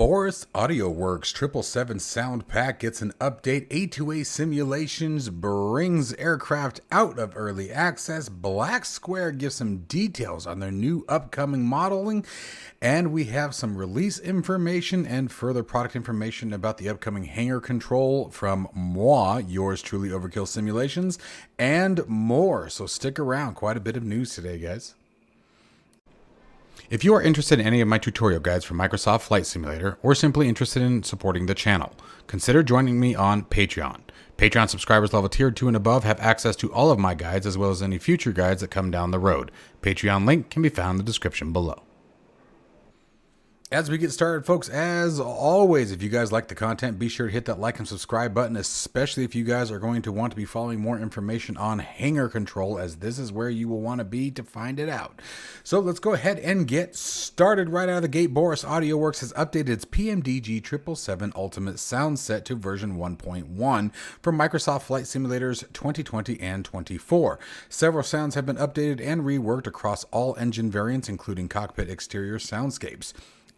Boris Audio Works 777 sound pack gets an update. A2A Simulations brings aircraft out of early access. BlackSquare gives some details on their new upcoming modeling. And we have some release information and further product information about the upcoming Hangar Control from moi, yours truly, Overkill Simulations, and more. So stick around. Quite a bit of news today, guys. If you are interested in any of my tutorial guides for Microsoft Flight Simulator, or simply interested in supporting the channel, consider joining me on Patreon. Patreon subscribers level tier 2 and above have access to all of my guides, as well as any future guides that come down the road. Patreon link can be found in the description below. As we get started, folks, as always, if you guys like the content, be sure to hit that like and subscribe button, especially if you guys are going to want to be following more information on Hangar Control, as this is where you will want to be to find it out. So let's go ahead and get started right out of the gate. Boris Audio Works has updated its PMDG 777 Ultimate sound set to version 1.1 for Microsoft Flight Simulators 2020 and 24. Several sounds have been updated and reworked across all engine variants, including cockpit exterior soundscapes.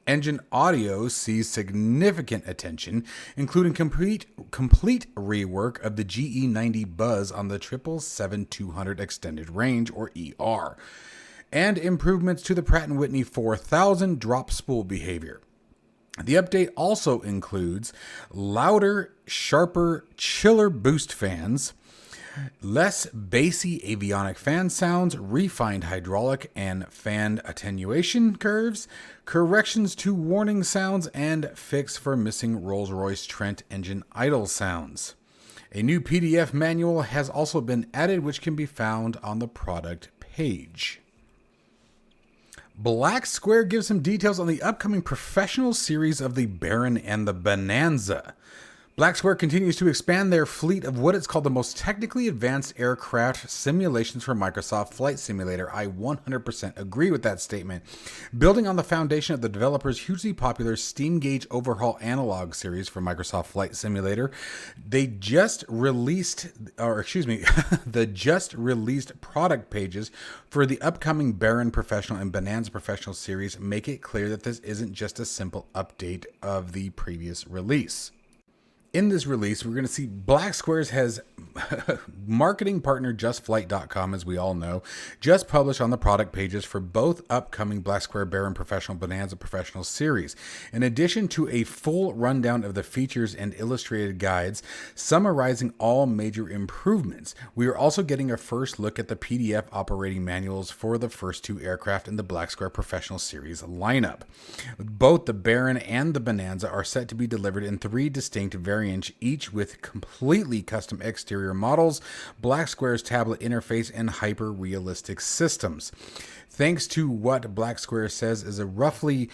Engine audio sees significant attention, including complete rework of the GE90 buzz on the 777-200 extended range, or ER, and improvements to the Pratt & Whitney 4000 drop spool behavior. The update also includes louder, sharper, chiller boost fans, less bassy avionic fan sounds, refined hydraulic and fan attenuation curves, corrections to warning sounds, and fix for missing Rolls-Royce Trent engine idle sounds. A new PDF manual has also been added, which can be found on the product page. BlackSquare gives some details on the upcoming professional series of the Baron and the Bonanza. BlackSquare continues to expand their fleet of what it's called the most technically advanced aircraft simulations for Microsoft Flight Simulator. I 100% agree with that statement. Building on the foundation of the developers' hugely popular Steam Gauge Overhaul Analog series for Microsoft Flight Simulator, the just released product pages for the upcoming Baron Professional and Bonanza Professional series make it clear that this isn't just a simple update of the previous release. In this release, we're going to see BlackSquare's has marketing partner JustFlight.com, as we all know, just published on the product pages for both upcoming BlackSquare Baron Professional Bonanza Professional series. In addition to a full rundown of the features and illustrated guides summarizing all major improvements, we are also getting a first look at the PDF operating manuals for the first two aircraft in the BlackSquare Professional series lineup. Both the Baron and the Bonanza are set to be delivered in three distinct variants, each with completely custom exterior models, BlackSquare's tablet interface, and hyper-realistic systems. Thanks to what BlackSquare says is a roughly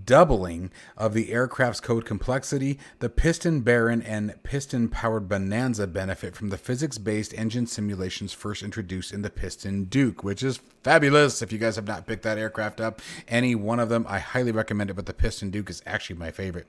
doubling of the aircraft's code complexity, the Piston Baron and piston-powered Bonanza benefit from the physics-based engine simulations first introduced in the Piston Duke, which is fabulous. If you guys have not picked that aircraft up, any one of them, I highly recommend it, but the Piston Duke is actually my favorite.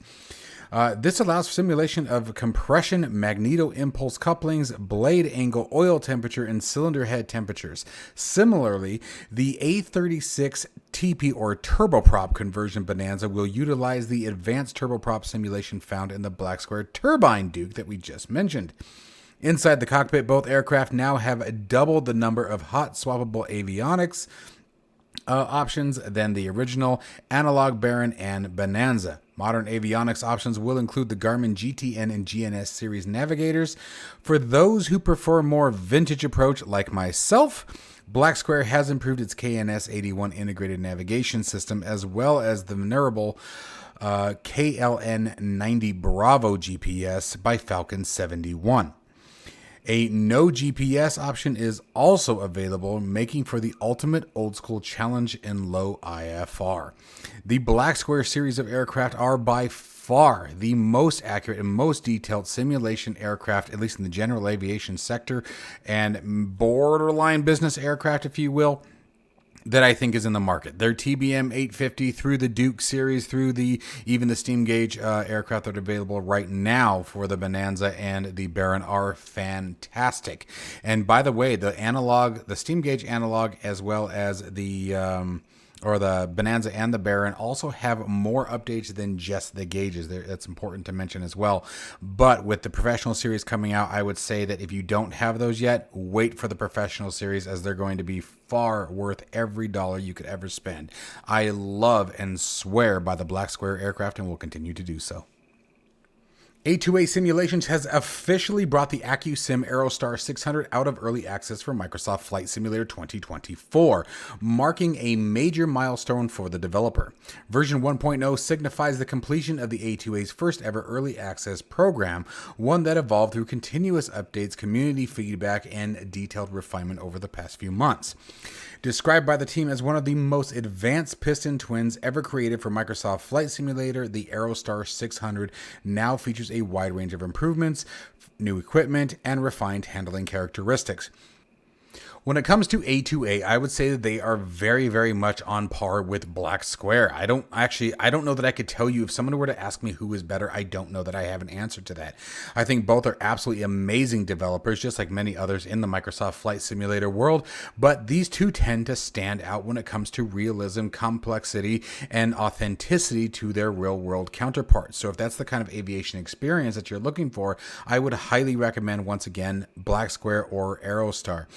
This allows simulation of compression, magneto-impulse couplings, blade angle, oil temperature, and cylinder head temperatures. Similarly, the A36 TP or turboprop conversion Bonanza will utilize the advanced turboprop simulation found in the BlackSquare Turbine Duke that we just mentioned. Inside the cockpit, both aircraft now have doubled the number of hot swappable avionics options than the original analog Baron and Bonanza. Modern avionics options will include the Garmin GTN and GNS series navigators. For those who prefer a more vintage approach like myself, BlackSquare has improved its KNS-81 integrated navigation system, as well as the venerable KLN-90 Bravo GPS by Falcon 71. A no GPS option is also available, making for the ultimate old school challenge in low IFR. The BlackSquare series of aircraft are by far the most accurate and most detailed simulation aircraft, at least in the general aviation sector, and borderline business aircraft, if you will, that I think is in the market. Their TBM 850 through the Duke series, through even the Steam Gauge aircraft that are available right now for the Bonanza and the Baron are fantastic. And by the way, the Steam Gauge analog, as well as the or the Bonanza and the Baron also have more updates than just the gauges. That's important to mention as well. But with the Professional Series coming out, I would say that if you don't have those yet, wait for the Professional Series, as they're going to be far worth every dollar you could ever spend. I love and swear by the BlackSquare aircraft and will continue to do so. A2A Simulations has officially brought the AccuSim Aerostar 600 out of early access for Microsoft Flight Simulator 2024, marking a major milestone for the developer. Version 1.0 signifies the completion of the A2A's first ever early access program, one that evolved through continuous updates, community feedback, and detailed refinement over the past few months. Described by the team as one of the most advanced piston twins ever created for Microsoft Flight Simulator, the Aerostar 600 now features a wide range of improvements, new equipment, and refined handling characteristics. When it comes to A2A, I would say that they are very, very much on par with BlackSquare. I don't know that I could tell you, if someone were to ask me who is better, I don't know that I have an answer to that. I think both are absolutely amazing developers, just like many others in the Microsoft Flight Simulator world, but these two tend to stand out when it comes to realism, complexity, and authenticity to their real-world counterparts. So if that's the kind of aviation experience that you're looking for, I would highly recommend, once again, BlackSquare or Aerostar,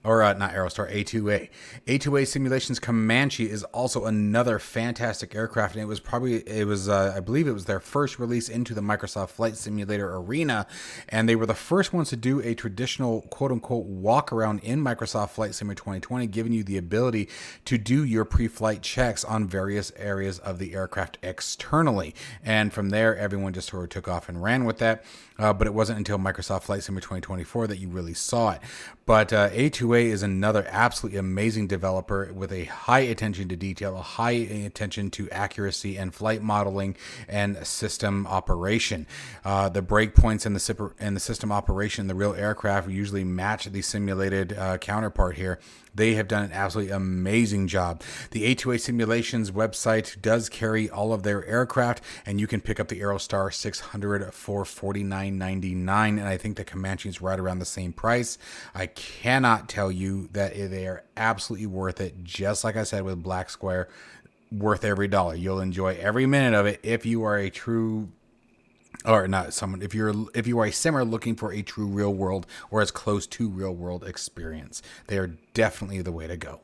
or not Aerostar, A2A. A2A Simulations Comanche is also another fantastic aircraft, and I believe it was their first release into the Microsoft Flight Simulator arena, and they were the first ones to do a traditional quote-unquote walk-around in Microsoft Flight Simulator 2020, giving you the ability to do your pre-flight checks on various areas of the aircraft externally. And from there, everyone just sort of took off and ran with that. But it wasn't until Microsoft Flight Simulator 2024 that you really saw it. But A2A is another absolutely amazing developer with a high attention to detail, a high attention to accuracy and flight modeling and system operation. The breakpoints in the system operation, the real aircraft usually match the simulated counterpart here. They have done an absolutely amazing job. The A2A Simulations website does carry all of their aircraft, and you can pick up the Aerostar 600 for $49.99, and I think the Comanche is right around the same price. I cannot tell you that they are absolutely worth it, just like I said with BlackSquare, worth every dollar. You'll enjoy every minute of it if you are a true... or not someone, if you are a simmer looking for a true real world or as close to real world experience, they are definitely the way to go.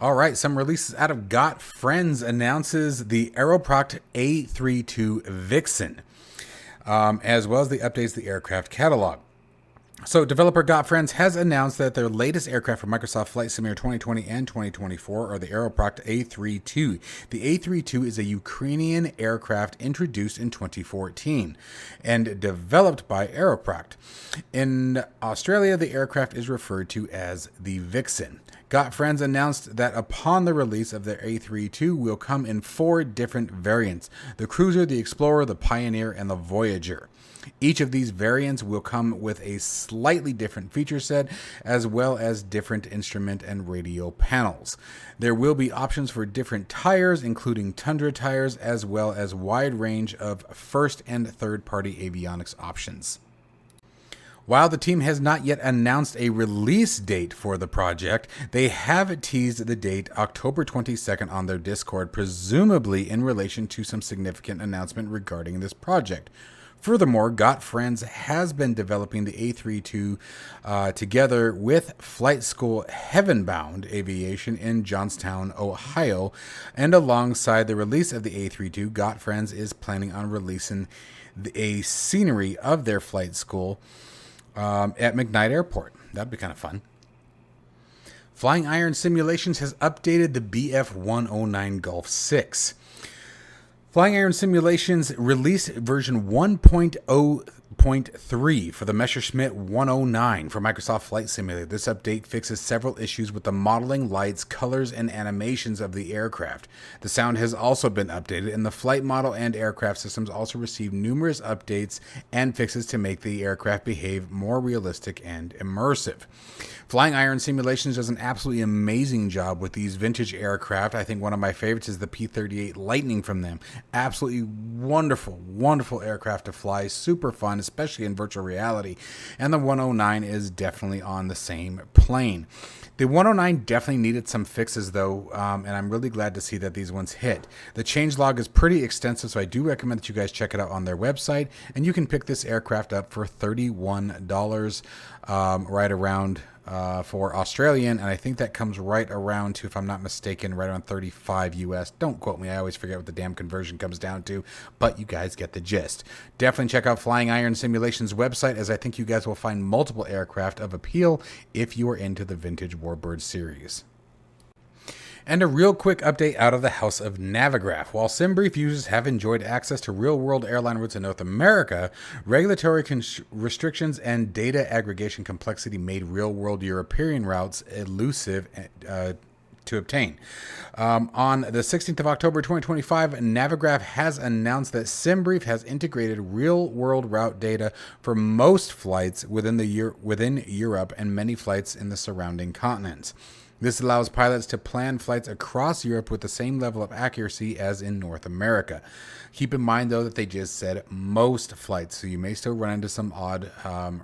All right, some releases out of GotFriends announces the Aeroproct A32 Vixxen, as well as the updates to the aircraft catalog. So developer GotFriends has announced that their latest aircraft for Microsoft Flight Simulator 2020 and 2024 are the Aeroproct A32. The A32 is a Ukrainian aircraft introduced in 2014 and developed by Aeroproct. In Australia, the aircraft is referred to as the Vixxen. GotFriends announced that upon the release of their A32 will come in 4 different variants: the Cruiser, the Explorer, the Pioneer, and the Voyager. Each of these variants will come with a slightly different feature set, as well as different instrument and radio panels. There will be options for different tires, including Tundra tires, as well as wide range of first and third-party avionics options. While the team has not yet announced a release date for the project, they have teased the date October 22nd on their Discord, presumably in relation to some significant announcement regarding this project. Furthermore, GotFriends has been developing the A32 together with flight school Heavenbound Aviation in Johnstown, Ohio, and alongside the release of the A32, GotFriends is planning on releasing a scenery of their flight school at McKnight Airport. That'd be kind of fun. FlyingIron Simulations has updated the BF109 Gulf 6. FlyingIron Simulations released version 1.0.3 for the Messerschmitt 109 for Microsoft Flight Simulator. This update fixes several issues with the modeling, lights, colors, and animations of the aircraft. The sound has also been updated, and the flight model and aircraft systems also received numerous updates and fixes to make the aircraft behave more realistic and immersive. FlyingIron Simulations does an absolutely amazing job with these vintage aircraft. I think one of my favorites is the P-38 Lightning from them. Absolutely wonderful, wonderful aircraft to fly, super fun. fun, especially in virtual reality. And the 109 is definitely on the same plane. The 109 definitely needed some fixes though, and I'm really glad to see that these ones hit. The changelog is pretty extensive, so I do recommend that you guys check it out on their website, and you can pick this aircraft up for $31 right around for Australian, and I think that comes right around to, if I'm not mistaken, right around 35 US. Don't quote me, I always forget what the damn conversion comes down to, but you guys get the gist. Definitely check out FlyingIron Simulations website, as I think you guys will find multiple aircraft of appeal if you are into the vintage Warbird series. And a real quick update out of the house of Navigraph. While SimBrief users have enjoyed access to real-world airline routes in North America, regulatory restrictions and data aggregation complexity made real-world European routes elusive to obtain. On the 16th of October 2025, Navigraph has announced that SimBrief has integrated real-world route data for most flights within Europe and many flights in the surrounding continents. This allows pilots to plan flights across Europe with the same level of accuracy as in North America. Keep in mind, though, that they just said most flights, so you may still run into some odd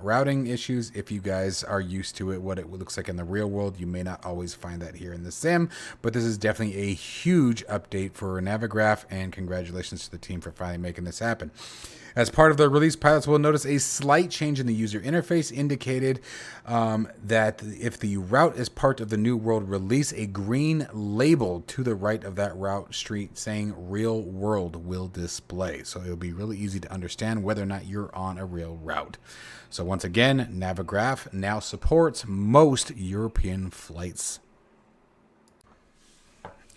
routing issues if you guys are used to it. What it looks like in the real world, you may not always find that here in the sim, but this is definitely a huge update for Navigraph, and congratulations to the team for finally making this happen. As part of the release, pilots will notice a slight change in the user interface, indicated that if the route is part of the New World release, a green label to the right of that route street saying Real World will display. So it'll be really easy to understand whether or not you're on a real route. So once again, Navigraph now supports most European flights.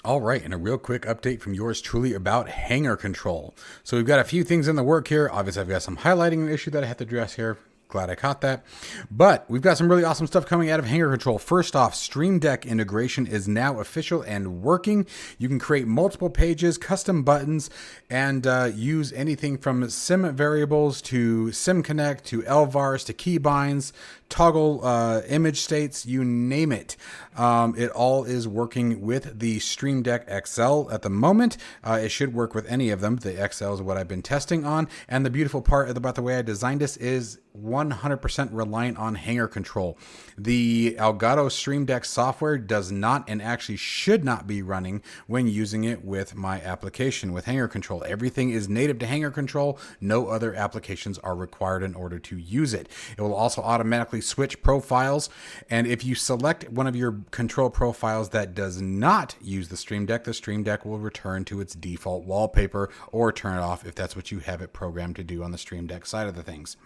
All right, and a real quick update from yours truly about Hangar Control. So we've got a few things in the work here. Obviously, I've got some highlighting issue that I have to address here. Glad I caught that. But we've got some really awesome stuff coming out of Hangar Control. First off, Stream Deck integration is now official and working. You can create multiple pages, custom buttons, and use anything from sim variables to sim connect to LVARs to keybinds, toggle image states, you name it. It all is working with the Stream Deck XL at the moment. It should work with any of them. The XL is what I've been testing on. And the beautiful part about the way I designed this is 100% reliant on Hangar Control. The Elgato Stream Deck software does not and actually should not be running when using it with my application with Hangar Control. Everything is native to Hangar Control. No other applications are required in order to use it. It will also automatically switch profiles, and if you select one of your control profiles that does not use the Stream Deck will return to its default wallpaper or turn it off if that's what you have it programmed to do on the Stream Deck side of the things.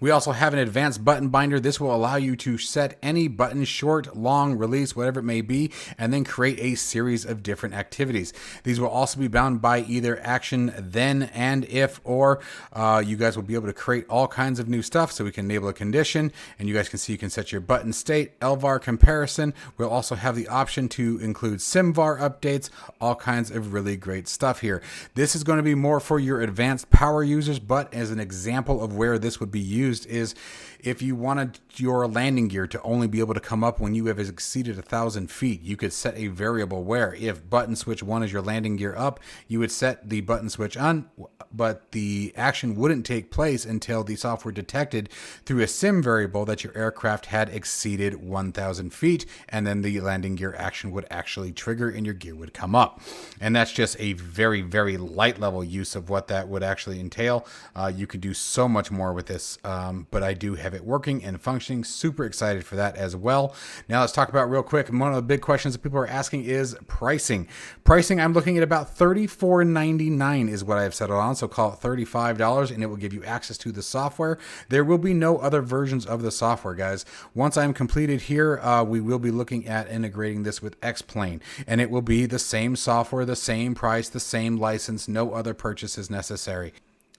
We also have an advanced button binder. This will allow you to set any button, short, long, release, whatever it may be, and then create a series of different activities. These will also be bound by either action, then, and if, or you guys will be able to create all kinds of new stuff. So we can enable a condition, and you guys can see you can set your button state, LVAR comparison. We'll also have the option to include SimVAR updates, all kinds of really great stuff here. This is going to be more for your advanced power users, but as an example of where this would be used is if you wanted your landing gear to only be able to come up when you have exceeded 1,000 feet, you could set a variable where if button switch 1 is your landing gear up, you would set the button switch on, but the action wouldn't take place until the software detected through a sim variable that your aircraft had exceeded 1,000 feet, and then the landing gear action would actually trigger and your gear would come up. And that's just a very, very light level use of what that would actually entail. You could do so much more with this, but I do have it working and functioning. Super excited for that as well. Now let's talk about real quick. One of the big questions that people are asking is pricing. I'm looking at about $34.99 is what I've settled on. So call it $35 and it will give you access to the software. There will be no other versions of the software, guys. Once I'm completed here, we will be looking at integrating this with X-Plane, and it will be the same software, the same price, the same license, no other purchases necessary.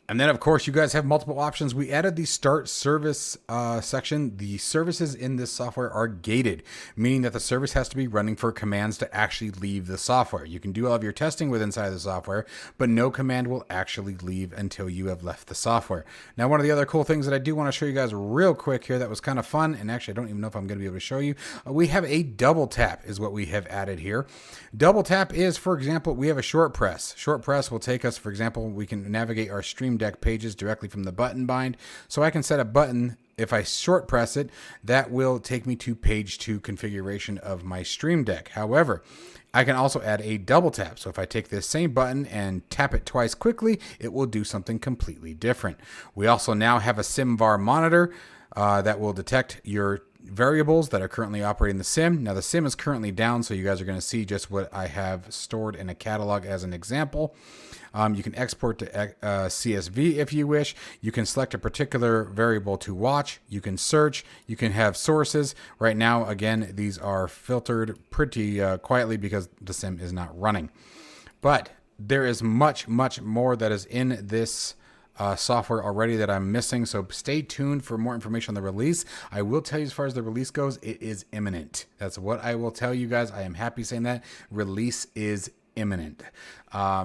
And then, of course, you guys have multiple options. We added the start service section. The services in this software are gated, meaning that the service has to be running for commands to actually leave the software. You can do all of your testing with inside the software, but no command will actually leave until you have left the software. Now, one of the other cool things that I do want to show you guys real quick here that was kind of fun, and actually I don't even know if I'm going to be able to show you, we have a double tap is what we have added here. Double tap is, for example, we have a short press. Short press will take us, for example, we can navigate our Stream Stream Deck pages directly from the button bind. So I can set a button. If I short press it, that will take me to page 2 configuration of my Stream Deck. However, I can also add a double tap. So if I take this same button and tap it twice quickly, it will do something completely different. We also now have a SimVar monitor that will detect your variables that are currently operating the sim. Now the sim is currently down, so you guys are going to see just what I have stored in a catalog as an example. You can export to CSV if you wish. You can select a particular variable to watch. You can search. You can have sources. Right now, again, these are filtered pretty quietly because the sim is not running. But there is much, much more that is in this software already that I'm missing. So stay tuned for more information on the release. I will tell you, as far as the release goes, it is imminent. That's what I will tell you guys. I am happy saying that. Release is imminent.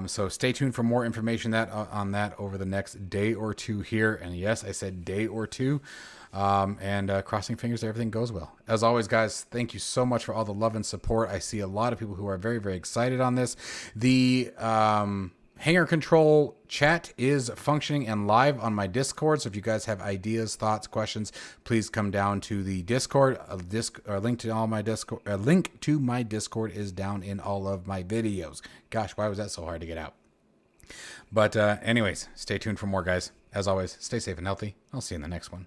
So stay tuned for more information on that over the next day or two here. And yes, I said day or two. And crossing fingers that everything goes well. As always, guys, thank you so much for all the love and support. I see a lot of people who are very, very excited on this. The Hangar Control chat is functioning and live on my Discord. So if you guys have ideas, thoughts, questions, please come down to the Discord. Link to my Discord is down in all of my videos. Gosh, why was that so hard to get out? But anyways, stay tuned for more, guys. As always, stay safe and healthy. I'll see you in the next one.